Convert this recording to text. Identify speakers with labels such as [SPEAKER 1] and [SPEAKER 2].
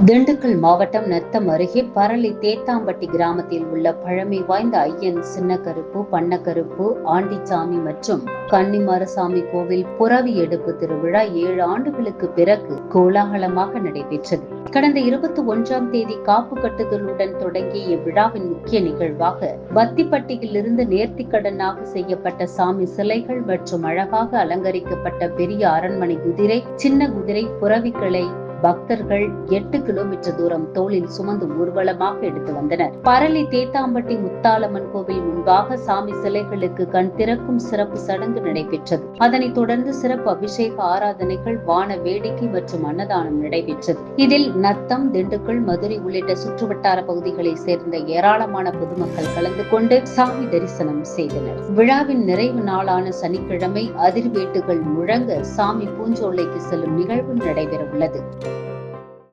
[SPEAKER 1] திண்டுக்கல் மாவட்டம் நத்தம் அருகே பரளி தேத்தாம்பட்டி கிராமத்தில் உள்ள பழமை வாய்ந்த ஐயன் சின்னக்கருப்பு, பண்ணக்கருப்பு, ஆண்டிச்சாமி மற்றும் கன்னிமாரசாமி கோவில் புறவி எடுப்பு திருவிழா 7 ஆண்டுகளுக்கு பிறகு கோலாகலமாக நடைபெற்றது. கடந்த 21ஆம் தேதி காப்பு கட்டுதலுடன் தொடங்கிய இவ்விழாவின் முக்கிய நிகழ்வாக வத்திப்பட்டியில் இருந்து நேர்த்திக்கடனாக செய்யப்பட்ட சாமி சிலைகள் மற்றும் அழகாக அலங்கரிக்கப்பட்ட பெரிய அரண்மனை குதிரை, சின்ன குதிரை, புறவிகளை பக்தர்கள் 8 கிலோமீட்டர் தூரம் தோளில் சுமந்து ஊர்வலமாக எடுத்து வந்தனர். பரளி தேத்தாம்பட்டி முத்தாலம்மன் கோவில் முன்பாக சாமி சிலைகளுக்கு கண் திறக்கும் சிறப்பு சடங்கு நடைபெற்றது. அதனைத் தொடர்ந்து சிறப்பு அபிஷேக ஆராதனைகள், வான வேடிக்கை மற்றும் அன்னதானம் நடைபெற்றது. இதில் நத்தம், திண்டுக்கல், மதுரை உள்ளிட்ட சுற்றுவட்டார பகுதிகளை சேர்ந்த ஏராளமான பொதுமக்கள் கலந்து கொண்டு சாமி தரிசனம் செய்தனர். விழாவின் நிறைவு நாளான சனிக்கிழமை அதிர்வேட்டுகள் முழங்க சாமி பூஞ்சோலைக்கு செல்லும் நிகழ்வு நடைபெற உள்ளது.